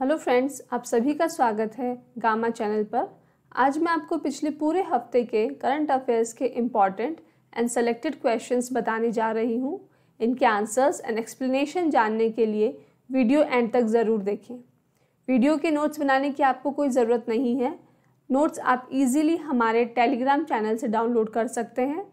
Hello friends, आप सभी का स्वागत है गामा चैनल पर। आज मैं आपको पिछले पूरे हफ्ते के करंट अफेयर्स के इम्पॉर्टेंट एंड सेलेक्टेड क्वेश्चंस बताने जा रही हूँ। इनके आंसर्स एंड एक्सप्लेनेशन जानने के लिए वीडियो एंड तक ज़रूर देखें। वीडियो के नोट्स बनाने की आपको कोई ज़रूरत नहीं है। नोट्स आप इजीली हमारे टेलीग्राम चैनल से डाउनलोड कर सकते हैं।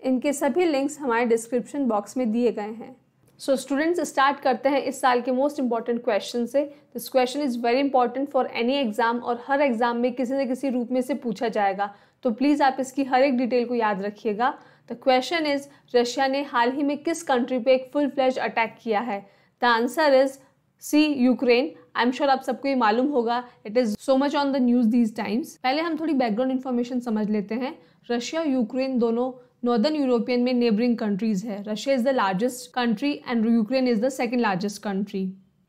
इनके सभी लिंक्स हमारे डिस्क्रिप्शन बॉक्स में दिए गए हैं। सो स्टूडेंट्स, स्टार्ट करते हैं इस साल के मोस्ट इंपॉर्टेंट क्वेश्चन से। This question is very important for any exam और हर एग्जाम में किसी न किसी रूप में से पूछा जाएगा, तो प्लीज़ आप इसकी हर एक डिटेल को याद रखिएगा। द क्वेश्चन इज, रशिया ने हाल ही में किस कंट्री पे एक फुल फ्लेज अटैक किया है? The answer is C, Ukraine. I am sure आप सबको ये मालूम होगा, it is so much on the news these times. पहले हम थोड़ी बैकग्राउंड इन्फॉर्मेशन समझ लेते हैं। रशिया और यूक्रेन दोनों नॉर्दर्न यूरोपियन में नेबरिंग कंट्रीज है। Russia is the largest country and Ukraine is the second largest country.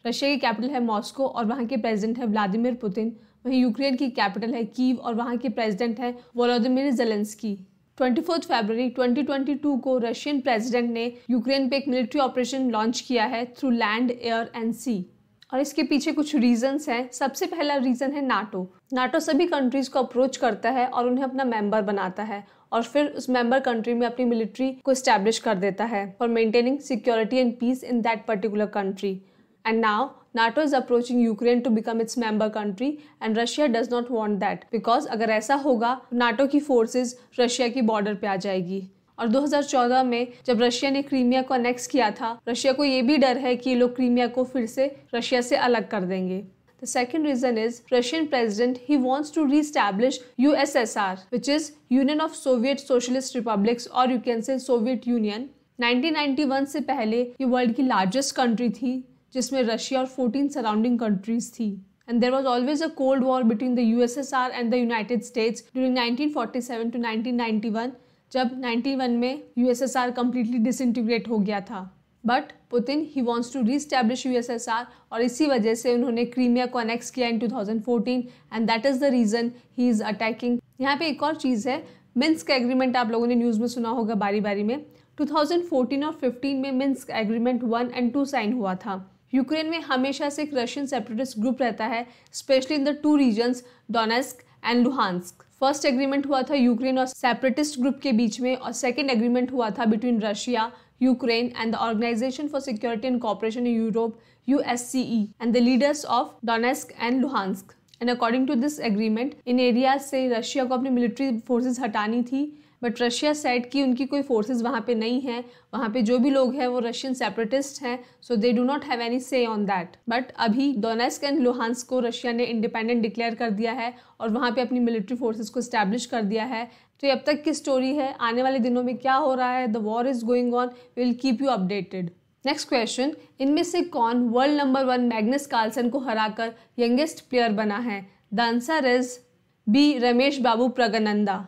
Russia की कैपिटल है मॉस्को और वहाँ के प्रेसिडेंट है व्लादिमीर पुतिन। वहीं यूक्रेन की कैपिटल है कीव और वहाँ के प्रेसिडेंट है वोलोदिमीर ज़ेलेंस्की। 24 फरवरी 2022 को रशियन प्रेसिडेंट ने यूक्रेन पे एक मिलिट्री ऑपरेशन लॉन्च किया है थ्रू लैंड, एयर एंड सी। और इसके पीछे कुछ रीजंस हैं। सबसे पहला रीजन है नाटो। नाटो सभी कंट्रीज को अप्रोच करता है और उन्हें अपना मेंबर बनाता है और फिर उस मेंबर कंट्री में अपनी मिलिट्री को एस्टैब्लिश कर देता है for maintaining security and peace in that particular country. And now NATO is approaching Ukraine to become its member country and Russia does not want that because अगर ऐसा होगा NATO की फोर्सेस रशिया की border पे आ जाएगी। और 2014 में जब रशिया ने क्रीमिया को अनेक्स किया था, रशिया को ये भी डर है कि ये लोग क्रीमिया को फिर से रशिया से अलग कर देंगे। The second reason is Russian president, he wants to re-establish USSR, which is Union of Soviet Socialist Republics, or you can say Soviet Union। 1991 से पहले ये वर्ल्ड की लार्जेस्ट कंट्री थी जिसमें रशिया और 14 सराउंडिंग कंट्रीज थी। And there was always a cold war between the USSR and the United States during 1947 to 1991, जब 91 में USSR completely disintegrate हो गया था। But Putin he wants to reestablish USSR और इसी वजह से उन्होंने क्रीमिया को अनेक्स किया इन 2014 and that is the reason he is attacking. यहाँ पे एक और चीज़ है, मिन्स्क एग्रीमेंट आप लोगों ने न्यूज़ में सुना होगा बारी बारी में। 2014 और 15 में मिन्स्क एग्रीमेंट 1 और 2 साइन हुआ था। यूक्रेन में हमेशा से एक रशियन सेपरेटिस्ट ग्रुप रहता है, specially in the 2 regions Donetsk and Luhansk. First agreement हुआ था यूक्रेन और सेपरेटिस्ट ग्रुप के बीच में और सेकेंड एग्रीमेंट हुआ था between Russia, Ukraine and the Organization for Security and Cooperation in Europe (USCE) and the leaders of Donetsk and Luhansk. And according to this agreement, in areas से Russia को अपनी military forces हटानी थी, but Russia said कि उनकी कोई forces वहाँ पे नहीं है, वहाँ पे जो भी लोग हैं वो रशियन सेपरेटिस्ट हैं, so they do not have any say on that. But अभी डोनेस्क एंड लुहांस्क को रशिया ने इंडिपेंडेंट डिक्लेयर कर दिया है और वहाँ पे अपनी मिलिट्री फोर्सेस को स्टैब्लिश कर दिया है। तो ये अब तक की स्टोरी है, आने वाले दिनों में क्या हो रहा है, the war is going on, will keep you updated. Next question, इनमें से कौन वर्ल्ड नंबर 1 मैग्नस कार्लसन को हराकर यंगेस्ट प्लेयर बना है? The answer is B, Ramesh Babu Praggnanandhaa.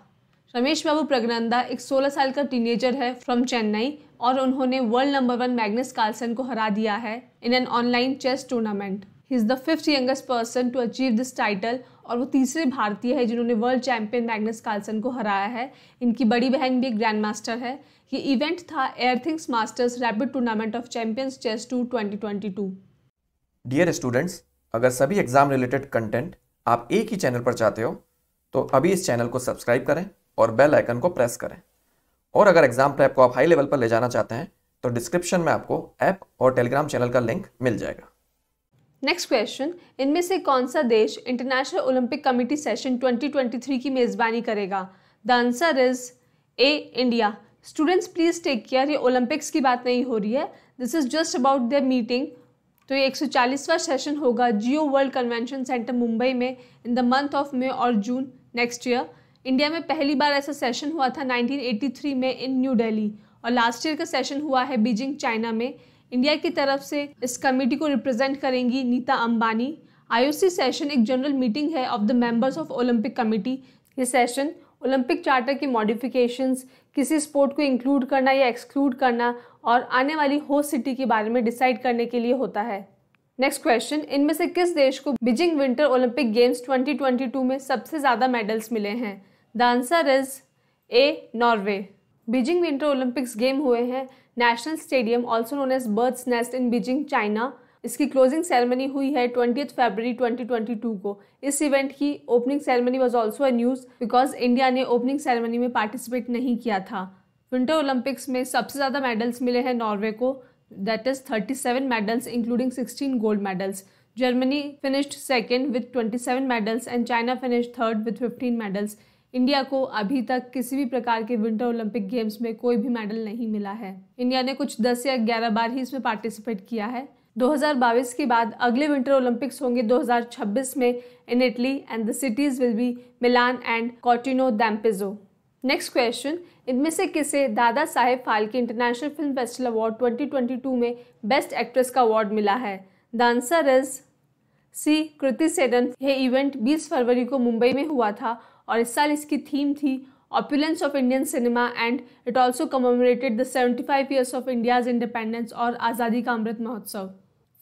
Ramesh Babu Praggnanandhaa एक 16 साल का टीनेजर है फ्रॉम चेन्नई और उन्होंने वर्ल्ड नंबर 1 मैग्नस कार्लसन को हरा दिया है in an online chess tournament. He is the 5th youngest person to achieve this title और वो तीसरे भारतीय है जिन्होंने वर्ल्ड चैंपियन मैग्नस कार्लसन को हराया है। इनकी बड़ी बहन भी एक ग्रैंड मास्टर है। ये इवेंट था Airthings Masters rapid tournament of champions chess tour 2022। Dear students, अगर सभी एग्जाम रिलेटेड कंटेंट आप एक ही चैनल पर चाहते हो तो अभी इस चैनल को सब्सक्राइब करें और बेल आइकन को प्रेस करें। और अगर एग्जाम प्रेप को आप हाई लेवल पर ले जाना चाहते हैं तो डिस्क्रिप्शन में आपको ऐप और टेलीग्राम चैनल का लिंक मिल जाएगा। नेक्स्ट क्वेश्चन, इनमें से कौन सा देश इंटरनेशनल ओलंपिक कमेटी सेशन 2023 की मेज़बानी करेगा? The answer is A, India. Students please take care, ये ओलंपिक्स की बात नहीं हो रही है, this is just about their meeting. तो ये 140वां सेशन होगा Jio world convention centre Mumbai में in the month of May और जून नेक्स्ट ईयर। इंडिया में पहली बार ऐसा सेशन हुआ था 1983 में इन न्यू दिल्ली और लास्ट ईयर का सेशन हुआ है बीजिंग, चाइना में। इंडिया की तरफ से इस कमेटी को रिप्रेजेंट करेंगी नीता अंबानी। IOC सेशन एक जनरल मीटिंग है of the members of Olympic committee. ये सेशन ओलंपिक चार्टर की मॉडिफिकेशंस, किसी स्पोर्ट को इंक्लूड करना या एक्सक्लूड करना और आने वाली होस्ट सिटी के बारे में डिसाइड करने के लिए होता है। नेक्स्ट क्वेश्चन, इनमें से किस देश को बीजिंग विंटर ओलंपिक गेम्स 2022 में सबसे ज़्यादा मेडल्स मिले हैं? The answer is A, Norway. Beijing winter Olympics game हुए हैं national stadium also known as birds nest in Beijing, China इसकी क्लोजिंग सेरेमनी हुई है 20 फरवरी 2022 को। इस इवेंट की opening ceremony was also a news because India ने ओपनिंग सेरेमनी में पार्टिसिपेट नहीं किया था। विंटर ओलंपिक्स में सबसे ज़्यादा मेडल्स मिले हैं नॉर्वे को, that is 37 medals including 16 gold medals. Germany finished second with 27 medals and China finished third with 15 medals. India को अभी तक किसी भी प्रकार के विंटर ओलंपिक गेम्स में कोई भी मेडल नहीं मिला है। इंडिया ने कुछ 10 या 11 बार ही इसमें पार्टिसिपेट किया है। 2022 के बाद अगले विंटर ओलंपिक्स होंगे 2026 में in Italy and the cities will be Milan and Cortina d'Ampezzo। Next question, इनमें से किसे Dada Saheb Phalke international film festival award 2022 में बेस्ट एक्ट्रेस का अवार्ड मिला है? The answer is C Kriti Sanon. यह इवेंट 20 फरवरी को मुंबई में हुआ था और इस साल इसकी थीम थी opulence of Indian cinema and it also commemorated the 75 years of India's independence और Azadi ka Amrit Mahotsav.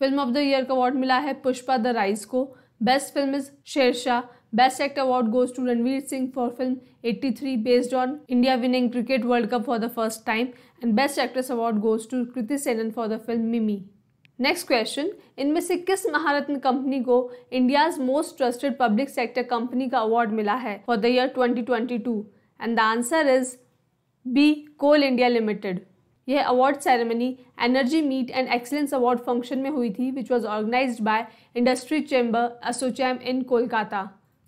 Film of the year का अवार्ड मिला है पुष्पा द राइज को। Best film is Shershaah. Best actor award goes to Ranveer Singh for film 83 based on India winning cricket world cup for the first time and best actress award goes to Kriti Sanon for the film Mimi. Next question, इनमें से किस Maharatna company को India's most trusted public sector company का award मिला है for the year 2022? And the answer is B Coal India Limited. यह award ceremony energy meet and excellence award function में हुई थी which was organised by industry chamber ASSOCHAM in Kolkata.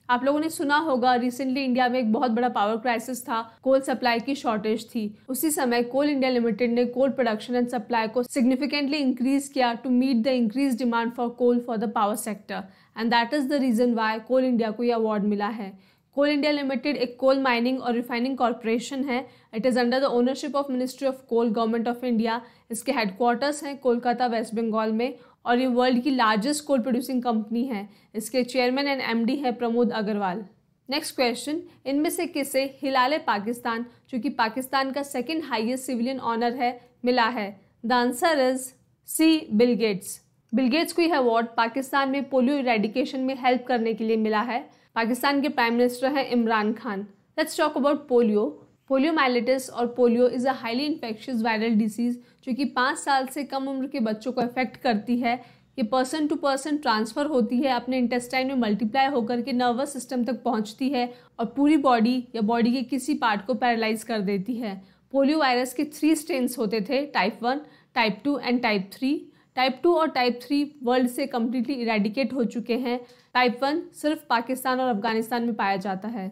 आप लोगों ने सुना होगा रिसेंटली इंडिया में एक बहुत बड़ा पावर क्राइसिस था, कोल सप्लाई की शॉर्टेज थी। उसी समय कोल इंडिया लिमिटेड ने कोल प्रोडक्शन एंड सप्लाई को सिग्निफिकेंटली इंक्रीज किया to meet the increase demand for coal for the power sector and that is the reason why Coal India को यह अवार्ड मिला है। कोल इंडिया लिमिटेड एक coal mining और refining corporation है। It is under the ownership of ministry of coal, government of India. इसके headquarters हैं Kolkata, waste Bengal में और ये वर्ल्ड की लार्जेस्ट कोल प्रोड्यूसिंग कंपनी है। इसके चेयरमैन एंड एमडी है प्रमोद अग्रवाल। नेक्स्ट क्वेश्चन, इनमें से किसे हिलाले पाकिस्तान, जो कि पाकिस्तान का सेकेंड हाईएस्ट सिविलियन ऑनर है, मिला है? The answer is C Bill Gates. Bill Gates को यह अवार्ड पाकिस्तान में पोलियो इरेडिकेशन में हेल्प करने के लिए मिला है। पाकिस्तान के प्राइम मिनिस्टर हैं Imran Khan. Let's talk about polio. Poliomyelitis और polio is a highly infectious viral disease जो कि 5 साल से कम उम्र के बच्चों को अफेक्ट करती है। ये पर्सन टू पर्सन ट्रांसफ़र होती है, अपने इंटेस्टाइन में मल्टीप्लाई होकर के नर्वस सिस्टम तक पहुंचती है और पूरी बॉडी या बॉडी के किसी पार्ट को पैरालाइज कर देती है। पोलियो वायरस के 3 स्ट्रेन्स होते थे, type 1, type 2 and type 3। Type 2 और टाइप 3 वर्ल्ड से कम्प्लीटली इरेडिकेट हो चुके हैं। टाइप 1 सिर्फ पाकिस्तान और अफगानिस्तान में पाया जाता है।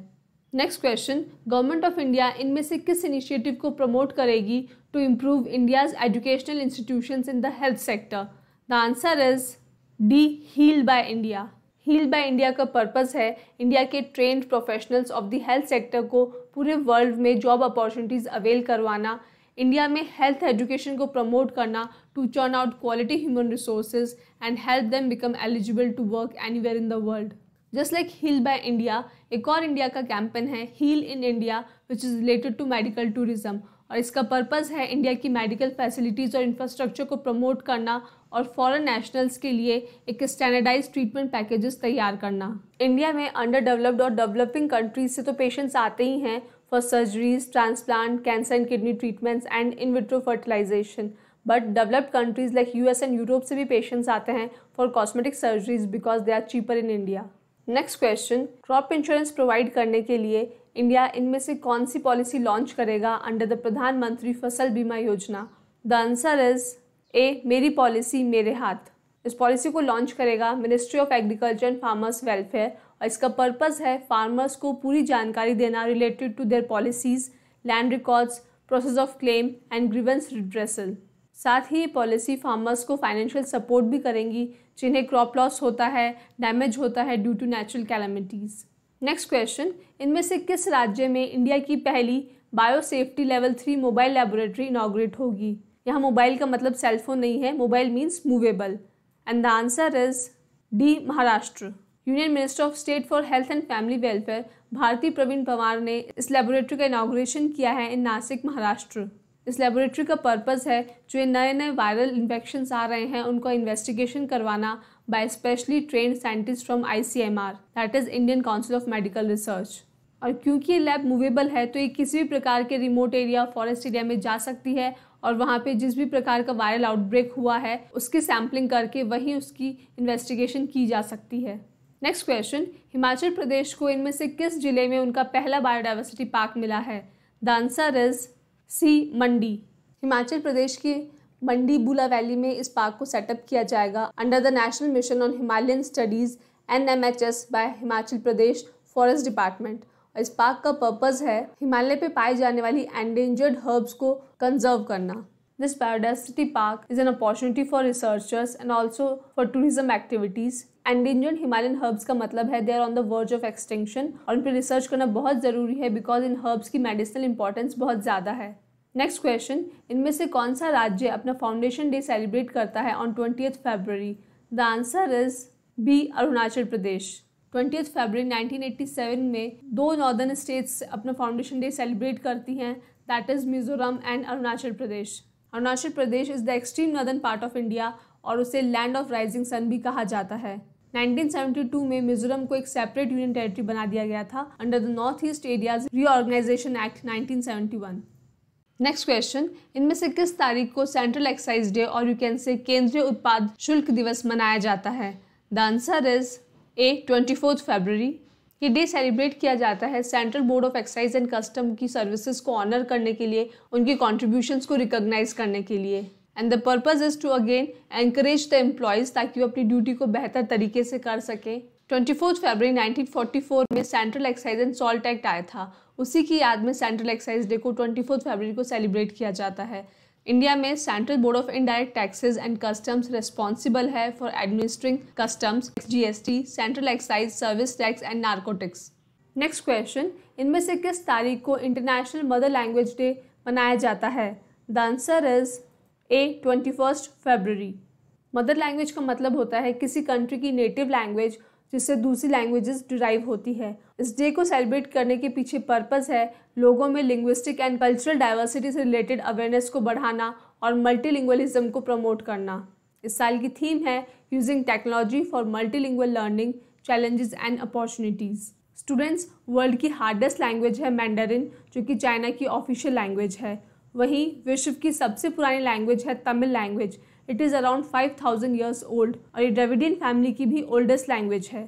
Next question, government of India इनमें से किस इनिशिएटिव को प्रमोट करेगी to improve India's educational institutions in the health sector? The answer is D heal by India. Heal by India का पर्पस है इंडिया के trained professionals of the health sector को पूरे वर्ल्ड में जॉब अपॉर्चुनिटीज़ अवेल करवाना, India में health education को promote करना to churn out quality human resources and help them become eligible to work anywhere in the world. Just like heal by India, एक और India का campaign है heal in India which is related to medical tourism और इसका purpose है India की medical facilities और infrastructure को प्रमोट करना और फॉरेन नेशनल्स के लिए एक स्टैंडर्डाइज ट्रीटमेंट पैकेजेस तैयार करना। इंडिया में अंडर डेवलप्ड और डेवलपिंग कंट्रीज से तो पेशेंट्स आते ही हैं for surgeries, transplant, cancer and kidney treatments and in vitro fertilization, but developed countries like US and Europe से भी पेशेंट्स आते हैं for cosmetic surgeries because they are cheaper in India. Next question, crop insurance provide करने के लिए India इनमें से कौन सी पॉलिसी लॉन्च करेगा अंडर द प्रधानमंत्री फसल बीमा योजना? द आंसर इज ए मेरी पॉलिसी मेरे हाथ। इस पॉलिसी को लॉन्च करेगा ministry of agriculture and farmers welfare और इसका पर्पस है फार्मर्स को पूरी जानकारी देना related to their policies, land records, process of claim and grievance redressal. साथ ही ये पॉलिसी फार्मर्स को फाइनेंशियल सपोर्ट भी करेंगी जिन्हें क्रॉप लॉस होता है, डैमेज होता है due to natural calamities. Next question, इनमें से किस राज्य में इंडिया की पहली biosafety level 3 mobile laboratory inaugurate होगी? यहाँ मोबाइल का मतलब सेलफोन नहीं है, mobile means movable and the answer is D Maharashtra. Union minister of state for health and family welfare Bharati Pravin Pawar ने इस लेबोरेटरी का इनॉग्रेशन किया है इन नासिक, महाराष्ट्र। इस लेबोरेटरी का पर्पस है जो ये नए नए वायरल इन्फेक्शंस आ रहे हैं उनको इन्वेस्टिगेशन करवाना by specially trained scientist from ICMR, that is Indian council of medical research. और क्योंकि ये लैब मूवेबल है तो ये किसी भी प्रकार के रिमोट एरिया, फॉरेस्ट एरिया में जा सकती है और वहाँ पे जिस भी प्रकार का वायरल आउटब्रेक हुआ है उसकी सैम्पलिंग करके वहीं उसकी इन्वेस्टिगेशन की जा सकती है। नेक्स्ट क्वेश्चन, हिमाचल प्रदेश को इनमें से किस जिले में उनका पहला बायोडाइवर्सिटी पार्क मिला है? द आंसर इज सी, मंडी। हिमाचल प्रदेश के मंडी बुला वैली में इस पार्क को सेटअप किया जाएगा under the national mission on Himalayan studies NMHS by Himachal Pradesh forest department. और इस पार्क का पर्पस है हिमालय पे पाई जाने वाली एंडेंजर्ड हर्ब्स को कंजर्व करना। This biodiversity park is an opportunity for researchers and also for tourism activities. Endangered Himalayan herbs का मतलब है they are on the verge of extinction और उन पर रिसर्च करना बहुत ज़रूरी है बिकॉज इन हर्ब्स की मेडिसिनल इंपॉर्टेंस बहुत ज़्यादा है। नेक्स्ट क्वेश्चन, इनमें से कौन सा राज्य अपना फाउंडेशन डे सेलिब्रेट करता है ऑन 20th फरवरी? The answer is B, Arunachal Pradesh. 20th फरवरी 1987 में 2 नॉर्दर्न स्टेट्स अपना फाउंडेशन डे सेलिब्रेट करती हैं, that is Mizoram and Arunachal Pradesh. Arunachal Pradesh is the extreme northern part of India और उसे लैंड ऑफ राइजिंग सन भी कहा जाता है। 1972 में मिजोरम को एक सेपरेट यूनियन टेरिटरी बना दिया गया था under the north east areas reorganisation act 1971। Next question, इनमें से किस तारीख को सेंट्रल एक्साइज डे और यू कैन से केंद्रीय उत्पाद शुल्क दिवस मनाया जाता है? द आंसर इज ए, 24 फरवरी। ये डे सेलिब्रेट किया जाता है central board of excise and custom की सर्विसेज को ऑनर करने के लिए, उनकी कॉन्ट्रीब्यूशंस को रिकॉग्नाइज करने के लिए। And the purpose is to again encourage the employees ताकि वो अपनी ड्यूटी को बेहतर तरीके से कर सकें। 24 फरवरी 1944 में central excise and salt act आया था, उसी की याद में सेंट्रल एक्साइज डे को 24 फरवरी को सेलिब्रेट किया जाता है। इंडिया में central board of indirect taxes and customs responsible है for administering customs, GST, central excise, service tax and narcotics. Next question, इनमें से किस तारीख को इंटरनेशनल मदर लैंग्वेज डे मनाया जाता है? The answer is A, 21 February. Mother language का मतलब होता है किसी कंट्री की नेटिव लैंग्वेज जिससे दूसरी लैंग्वेजेस डिराइव होती है। इस डे को सेलिब्रेट करने के पीछे पर्पस है लोगों में लिंग्विस्टिक एंड कल्चरल डाइवर्सिटी से रिलेटेड अवेयरनेस को बढ़ाना और मल्टीलिंगुअलिज्म को प्रमोट करना। इस साल की थीम है using technology for multilingual learning, challenges and opportunities. Students, world की हार्डेस्ट लैंग्वेज है मैंडरिन, जो कि चाइना की ऑफिशियल लैंग्वेज है। वहीं विश्व की सबसे पुरानी लैंग्वेज है Tamil language. It is around 5000 years old और ये ड्रेविडियन फैमिली की भी ओल्डेस्ट लैंग्वेज है।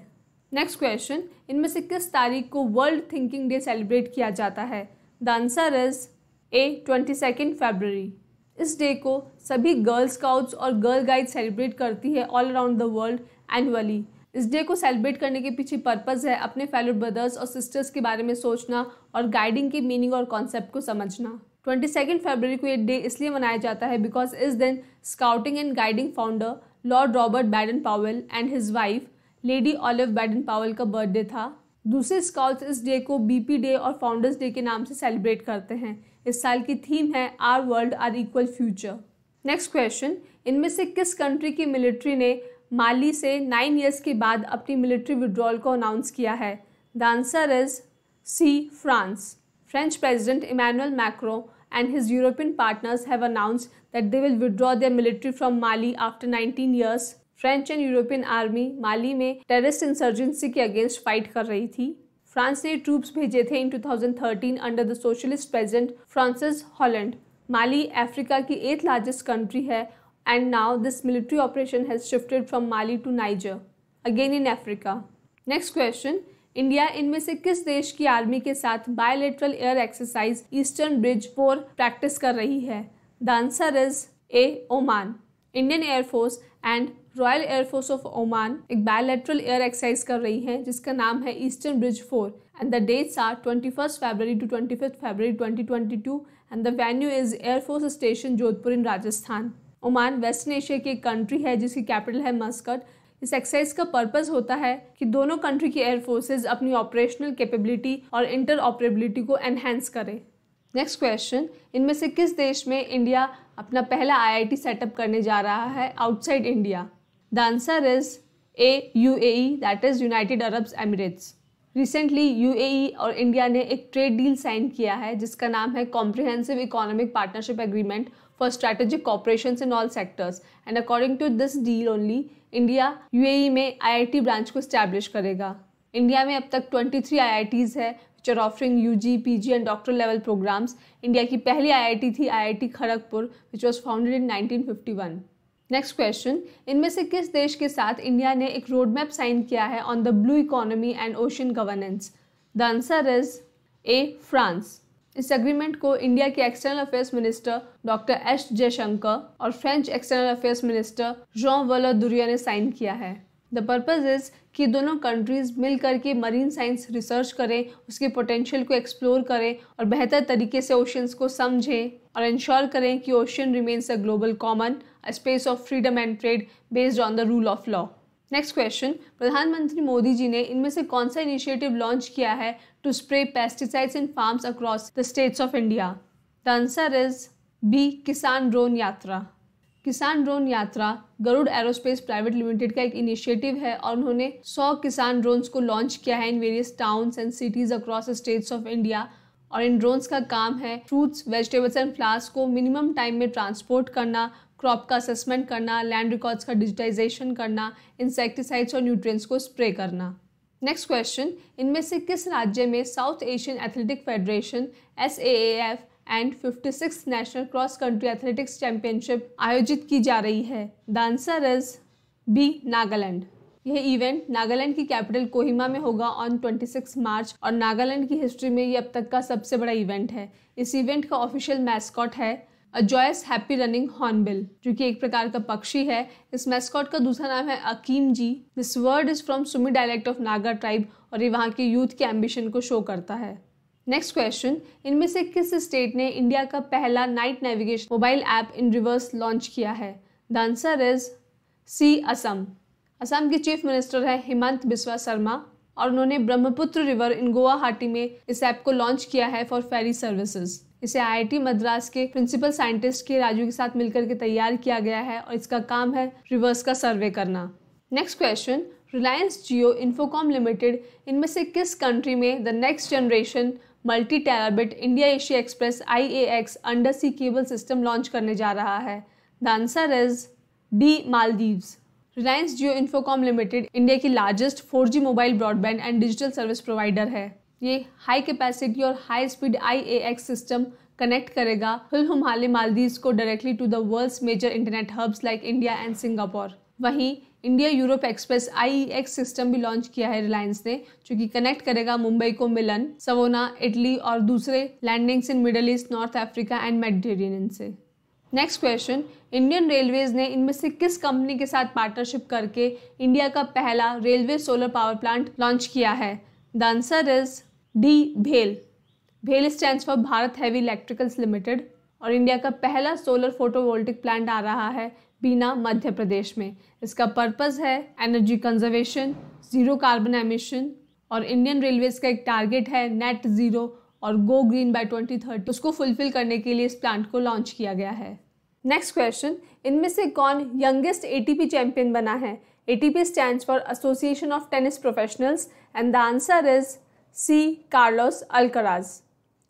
नेक्स्ट क्वेश्चन, इनमें से किस तारीख को वर्ल्ड थिंकिंग डे सेलिब्रेट किया जाता है? द आंसर इज ए, 22 फरवरी। इस डे को सभी गर्ल स्काउट्स और गर्ल गाइड सेलिब्रेट करती है all around the world annually. इस डे को सेलिब्रेट करने के पीछे पर्पस है अपने फेलो ब्रदर्स और सिस्टर्स के बारे में सोचना और गाइडिंग के मीनिंग और कॉन्सेप्ट को समझना। 22 फरवरी को ये डे इसलिए मनाया जाता है बिकॉज इस दिन scouting and guiding founder lord Robert Baden Powell and his wife lady Olive Baden Powell का बर्थडे था। दूसरे स्काउट्स इस डे को BP डे और फाउंडर्स डे के नाम से सेलिब्रेट करते हैं। इस साल की थीम है our world are equal future. Next question, इनमें से किस कंट्री की मिलिट्री ने माली से 9 ईयर्स के बाद अपनी मिलिट्री विड्रॉल को अनाउंस किया है? The answer is C, France. French President Emmanuel Macron and his European partners have announced that they will withdraw their military from Mali after 19 years. French and European army Mali में terrorist insurgency के against fight कर रही थी। France ने troops भेजे थे in 2013 under the socialist president François Hollande. Mali Africa की 8th largest country है and now this military operation has shifted from Mali to Niger, again in Africa. Next question, India इनमें से किस देश की आर्मी के साथ bilateral air exercise Eastern bridge 4 practice कर रही है? The answer is A, Oman. Indian air force and royal air force of Oman एक बायलैटरल एयर एक्सरसाइज कर रही है जिसका नाम है eastern bridge 4 and the dates are 21 फरवरी टू 25 फरवरी 2022 and the venue is air force station Jodhpur in Rajasthan. Oman western Asia की एक कंट्री है जिसकी कैपिटल है मस्कट। इस एक्सरसाइज का पर्पस होता है कि दोनों कंट्री की एयर फोर्सेज अपनी ऑपरेशनल कैपेबिलिटी और इंटर ऑपरेबिलिटी को एनहेंस करें। नेक्स्ट क्वेश्चन, इनमें से किस देश में इंडिया अपना पहला IIT सेटअप करने जा रहा है outside India? The answer is A, UAE, that is United Arab Emirates. Recently UAE और इंडिया ने एक ट्रेड डील साइन किया है जिसका नाम है comprehensive economic partnership agreement for strategic cooperations in all sectors and according to this deal only India UAE में IIT branch को स्टैब्लिश करेगा। इंडिया में अब तक 23 IITs है which are offering UG, PG and doctoral level programs. India की पहली IIT थी IIT Kharagpur, which was founded in 1951. Next question, इनमें से किस देश के साथ इंडिया ने एक रोड मैप साइन किया है on the blue economy and ocean governance? The answer is A, France. इस एग्रीमेंट को इंडिया के external affairs minister doctor S Jaishankar और French external affairs minister Jean Yves Le Drian ने साइन किया है. द पर्पज इज कि दोनों कंट्रीज मिल करके मरीन साइंस रिसर्च करें, उसके पोटेंशियल को एक्सप्लोर करें और बेहतर तरीके से ओशंस को समझें और इंश्योर करें कि ocean remains a global common, a space of freedom and trade based on the rule of law. Next question, प्रधानमंत्री मोदी जी ने इनमें से कौन सा इनिशिएटिव लॉन्च किया है to spray pesticides in farms across the states of India? The answer is B, Kisan drone Yatra. Kisan drone यात्रा Garuda aerospace private limited का एक इनिशिएटिव है और उन्होंने 100 किसान ड्रोन्स को लॉन्च किया है in various towns and cities across the states of India. और इन ड्रोन्स का काम है फ्रूट्स, वेजिटेबल्स एंड फ्लावर्स को मिनिमम टाइम में ट्रांसपोर्ट करना, क्रॉप का असेसमेंट करना, लैंड रिकॉर्ड्स का डिजिटाइजेशन करना, इंसेक्टिसाइड्स और न्यूट्रिएंट्स को स्प्रे करना. नेक्स्ट क्वेश्चन, इनमें से किस राज्य में south Asian athletic federation SAAF and 56th national cross country athletics championship आयोजित की जा रही है? The answer is B, Nagaland. यह इवेंट नागालैंड की कैपिटल कोहिमा में होगा ऑन 26 मार्च और नागालैंड की हिस्ट्री में ये अब तक का सबसे बड़ा इवेंट है. इस इवेंट का ऑफिशियल मैस्कॉट है अ जॉयस हैप्पी रनिंग हॉर्नबिल, जो कि एक प्रकार का पक्षी है. इस मैस्कॉट का दूसरा नाम है अकीम जी. This word is from Sumi dialect of Naga tribe और ये वहाँ के यूथ के एम्बिशन को शो करता है. नेक्स्ट क्वेश्चन, इनमें से किस स्टेट ने इंडिया का पहला night navigation mobile app in rivers launch किया है? The answer is C, Assam. Assam के चीफ मिनिस्टर है हिमंत बिस्वा शर्मा और उन्होंने ब्रह्मपुत्र रिवर इन गुवाहाटी में इस ऐप को लॉन्च किया है फॉर फेरी सर्विसेज. इसे IIT मद्रास के प्रिंसिपल साइंटिस्ट के राजू के साथ मिलकर के तैयार किया गया है और इसका काम है रिवर्स का सर्वे करना. नेक्स्ट क्वेश्चन, रिलायंस जियो इन्फोकॉम लिमिटेड इनमें से किस कंट्री में the next generation multi terabit India Asia express IAX under sea cable system launch करने जा रहा है? The answer is D, Maldives. Reliance Jio Infocomm Limited India की largest 4G mobile broadband and digital service provider है. ये हाई कैपेसिटी और high speed IAX system connect करेगा हुल-हुमाले मालदीव्स को directly to the world's major internet hubs like India and Singapore. वहीं India Europe express IEX system भी launch किया है रिलायंस ने, जो कि कनेक्ट करेगा मुंबई को मिलन, सवोना, इटली और दूसरे landings in middle east, north Africa and Mediterranean से. नेक्स्ट क्वेश्चन, इंडियन रेलवेज ने इनमें से किस कंपनी के साथ पार्टनरशिप करके इंडिया का पहला railway solar power plant launch किया है? द आंसर इज डी, भेल. भेल stands for Bharat heavy electricals limited और इंडिया का पहला सोलर फोटोवोल्टिक प्लांट आ रहा है बीना, मध्य प्रदेश में. इसका पर्पस है energy conservation, zero carbon emission और इंडियन रेलवेज का एक टारगेट है नेट जीरो और गो ग्रीन बाय 2030. उसको फुलफिल करने के लिए इस प्लांट को लॉन्च किया गया है. नेक्स्ट क्वेश्चन, इनमें से कौन यंगेस्ट ATP चैंपियन बना है? ATP stands for association of tennis professionals and the answer is C, Carlos Alcaraz.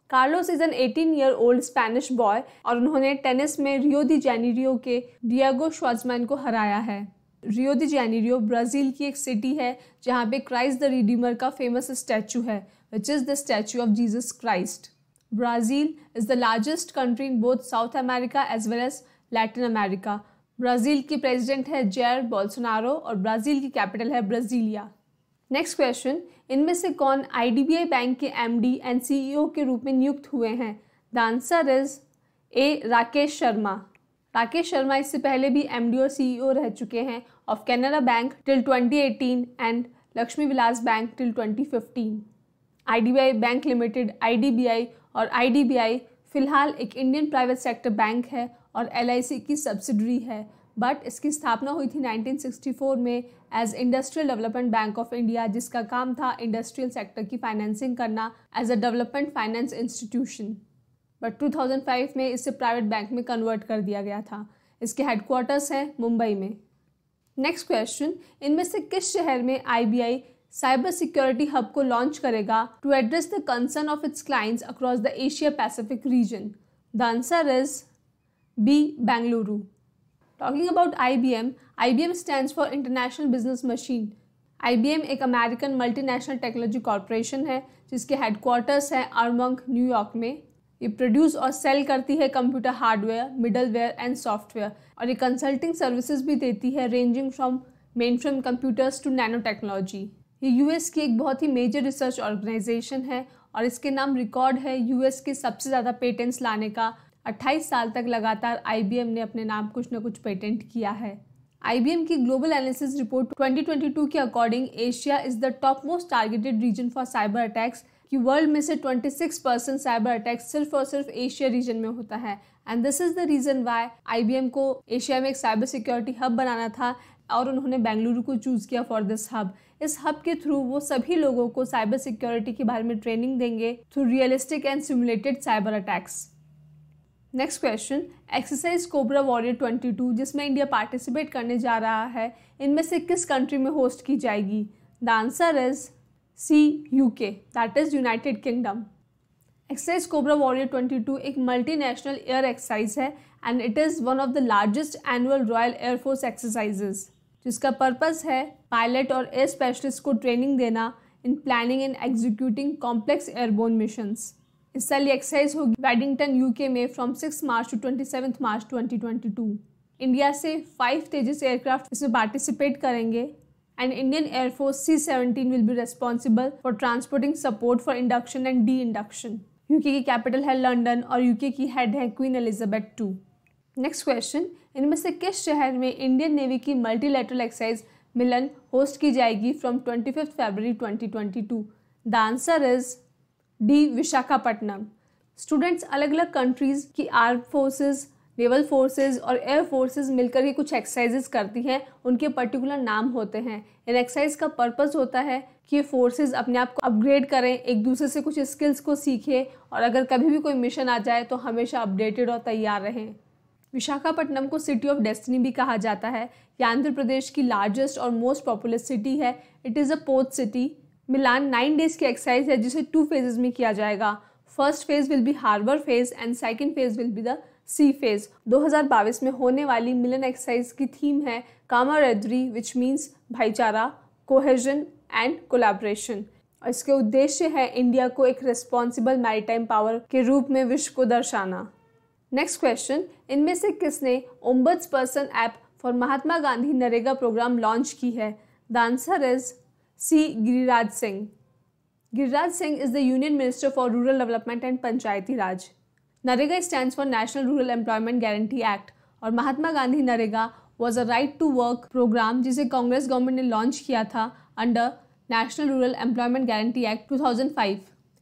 Carlos is an 18-year-old Spanish boy और उन्होंने टेनिस में रियो दी जेनेरियो के डिएगो श्वार्ट्जमैन को हराया है. रियो दी जेनेरियो ब्राज़ील की एक सिटी है जहाँ पे क्राइस्ट द रिडीमर का फेमस स्टैचू है, which is the statue of Jesus Christ. Brazil is the largest country in both South America as well as Latin America. Brazil के president है Jair Bolsonaro और Brazil की capital है Brasilia. Next question, इनमें से कौन IDBI bank के MD and CEO के रूप में नियुक्त हुए हैं? The answer is A, Rakesh Sharma. Rakesh Sharma इससे पहले भी MD और CEO रह चुके हैं of Canara bank till 2018 and Lakshmi Vilas bank till 2015. IDBI bank limited, IDBI और IDBI फिलहाल एक इंडियन प्राइवेट सेक्टर बैंक है और LIC की सब्सिडरी है, बट इसकी स्थापना हुई थी 1964 में as industrial development bank of India, जिसका काम था इंडस्ट्रियल सेक्टर की फाइनेंसिंग करना as a development finance institution. But 2005 में इसे प्राइवेट बैंक में कन्वर्ट कर दिया गया था. इसके हेडक्वार्टर्स हैं मुंबई में. नेक्स्ट क्वेश्चन, इनमें से किस शहर में IBI साइबर सिक्योरिटी हब को लॉन्च करेगा to address the concern of its clients across the Asia Pacific region? The answer is B, Bengaluru. Talking about IBM stands for International Business Machine. IBM एक American multinational technology corporation है जिसके headquarters हैं आर्मंग, New York में। ये produce और sale करती है computer hardware, middleware and software, और ये कंसल्टिंग सर्विसेज भी देती है ranging from mainframe computers to nano technology. ये यूएस की एक बहुत ही मेजर रिसर्च ऑर्गेनाइजेशन है और इसके नाम रिकॉर्ड है यूएस के सबसे ज़्यादा पेटेंट्स लाने का। 28 साल तक लगातार IBM ने अपने नाम कुछ न कुछ पेटेंट किया है। IBM की ग्लोबल एनालिसिस रिपोर्ट 2022 के according Asia is the top most targeted region for cyber attacks, कि वर्ल्ड में से 26% साइबर अटैक्स सिर्फ और सिर्फ एशिया रीजन में होता है। And this is the reason why IBM को एशिया में एक साइबर सिक्योरिटी हब बनाना था और उन्होंने बेंगलुरु को चूज किया फॉर दिस हब। इस हब के थ्रू वो सभी लोगों को साइबर सिक्योरिटी के बारे में ट्रेनिंग देंगे through realistic and simulated cyber attacks. Next question, exercise cobra warrior 22 जिसमें इंडिया पार्टिसिपेट करने जा रहा है, इनमें से किस कंट्री में होस्ट की जाएगी? The answer is C, UK, that is United kingdom. Exercise cobra warrior 22 एक मल्टीनेशनल एयर एक्सरसाइज है and it is one of the largest annual royal air force exercises, जिसका पर्पस है पायलट और एयर स्पेशलिस्ट को training देना in planning and executing complex airborne missions. इस साल ये एक्सरसाइज होगी वेडिंगटन UK में from 6 March two 27 March 2022। India से 5 तेजस एयरक्राफ्ट इसमें पार्टिसिपेट करेंगे and Indian air force C-17 will be responsible for transporting support for induction and D induction. UK की capital है लंदन और UK की हेड है queen Elizabeth II। Next question, इनमें से किस शहर में इंडियन नेवी की मल्टीलैटरल एक्सरसाइज मिलन होस्ट की जाएगी फ्रॉम 25 फरवरी 2022? The answer is D, Visakhapatnam. Students अलग अलग कंट्रीज़ की आर्म फोर्सेस, नेवल फोर्सेस और एयर फोर्सेस मिलकर के कुछ एक्सरसाइजेज करती हैं, उनके पर्टिकुलर नाम होते हैं। इन एक्सरसाइज का पर्पस होता है कि ये फोर्सेस अपने आप को अपग्रेड करें, एक दूसरे से कुछ स्किल्स को सीखें और अगर कभी भी कोई मिशन आ जाए तो हमेशा अपडेटेड और तैयार रहें। विशाखापट्टनम को सिटी ऑफ डेस्टिनी भी कहा जाता है। ये आंध्र प्रदेश की लार्जेस्ट और मोस्ट पॉपुलस सिटी है। It is a port city. Milan 9 days की एक्सरसाइज है जिसे 2 फेजेस में किया जाएगा। First phase will be harbour phase and second phase will be the sea phase. 2022 में होने वाली मिलन एक्सरसाइज की थीम है कामारेडरी, विच मीन्स भाईचारा, कोहेजन एंड कोलैबोरेशन। और इसके उद्देश्य है इंडिया को एक रिस्पॉन्सिबल मैरीटाइम पावर के रूप में विश्व को दर्शाना। नेक्स्ट क्वेश्चन, इनमें से किसने ombudsperson app for Mahatma Gandhi NREGA programme launch की है? The answer is C, Giriraj Singh. Giriraj Singh is the union minister for rural development and Panchayati Raj. NREGA stands for national rural employment guarantee act और Mahatma Gandhi NREGA was a right to work programme जिसे Congress government ने launch किया था under national rural employment guarantee act 2005।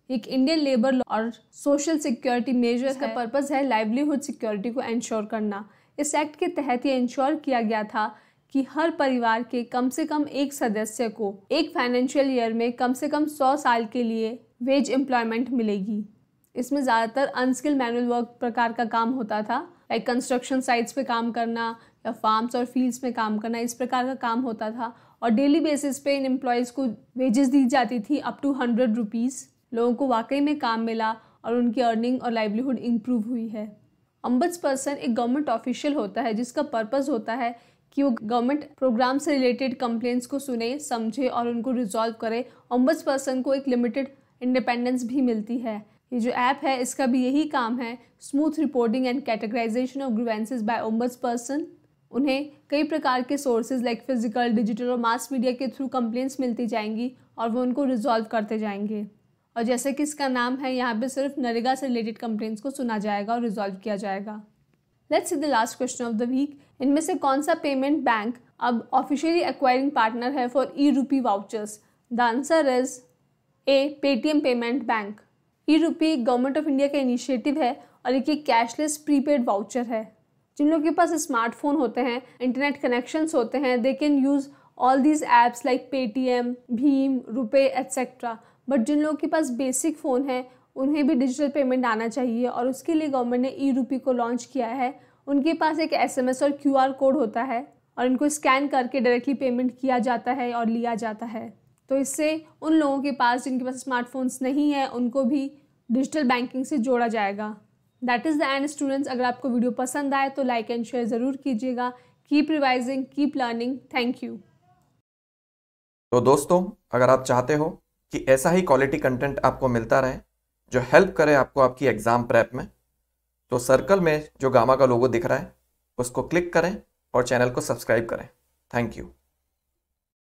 एक Indian labour law और social security measure का purpose है livelihood security को इंश्योर करना। इस एक्ट के तहत ये इंश्योर किया गया था कि हर परिवार के कम से कम एक सदस्य को एक फाइनेंशियल ईयर में कम से कम 100 साल के लिए वेज एम्प्लॉयमेंट मिलेगी। इसमें ज़्यादातर अनस्किल्ड मैनुअल वर्क प्रकार का काम होता था, लाइक कंस्ट्रक्शन साइट्स पे काम करना या फार्म्स और फील्ड्स में काम करना, इस प्रकार का काम होता था। और डेली बेसिस पे इन एम्प्लॉयज़ को वेजेस दी जाती थी अप टू 100 रुपीज़। लोगों को वाकई में काम मिला और उनकी अर्निंग और लाइवलीहुड इम्प्रूव हुई है। ओम्बड्सपर्सन एक गवर्नमेंट ऑफिशियल होता है जिसका पर्पस होता है कि वो गवर्नमेंट प्रोग्राम से रिलेटेड कंप्लेंट्स को सुने, समझे और उनको रिजॉल्व करे। ओम्बड्सपर्सन को एक लिमिटेड इंडिपेंडेंस भी मिलती है। ये जो ऐप है इसका भी यही काम है, smooth reporting and categorisation of grievances by ombudsperson. उन्हें कई प्रकार के सोर्सेज लाइक फिजिकल, डिजिटल और मास मीडिया के थ्रू कंप्लेंट्स मिलती जाएंगी और वो उनको रिजॉल्व करते जाएंगे। और जैसे कि इसका नाम है, यहाँ पे सिर्फ नरेगा से रिलेटेड कंप्लेंट्स को सुना जाएगा और रिजॉल्व किया जाएगा। Let's see the last question of the week. इनमें से कौन सा पेमेंट बैंक अब ऑफिशियली एक्वायरिंग पार्टनर है for e RUPI vouchers? The answer is A, Paytm payment bank. E RUPI government of India का इनिशिएटिव है और एक कैशलेस प्रीपेड वाउचर है। जिन लोगों के पास स्मार्टफोन होते हैं, इंटरनेट कनेक्शंस होते हैं, they can use all these apps like Paytm, भीम, रुपे एट्सेट्रा। बट जिन लोगों के पास बेसिक फ़ोन है उन्हें भी डिजिटल पेमेंट आना चाहिए और उसके लिए गवर्नमेंट ने ई-रूपी को लॉन्च किया है। उनके पास एक SMS और QR कोड होता है और इनको स्कैन करके डायरेक्टली पेमेंट किया जाता है और लिया जाता है। तो इससे उन लोगों के पास जिनके पास स्मार्टफोन्स नहीं है उनको भी डिजिटल बैंकिंग से जोड़ा जाएगा। That is the end students. अगर आपको वीडियो पसंद आए तो लाइक एंड शेयर ज़रूर कीजिएगा। Keep revising, keep learning. Thank you. तो दोस्तों, अगर आप चाहते हो कि ऐसा ही क्वालिटी कंटेंट आपको मिलता रहे जो हेल्प करे आपको आपकी एग्ज़ाम प्रेप में, तो सर्कल में जो गामा का लोगो दिख रहा है उसको क्लिक करें और चैनल को सब्सक्राइब करें। Thank you.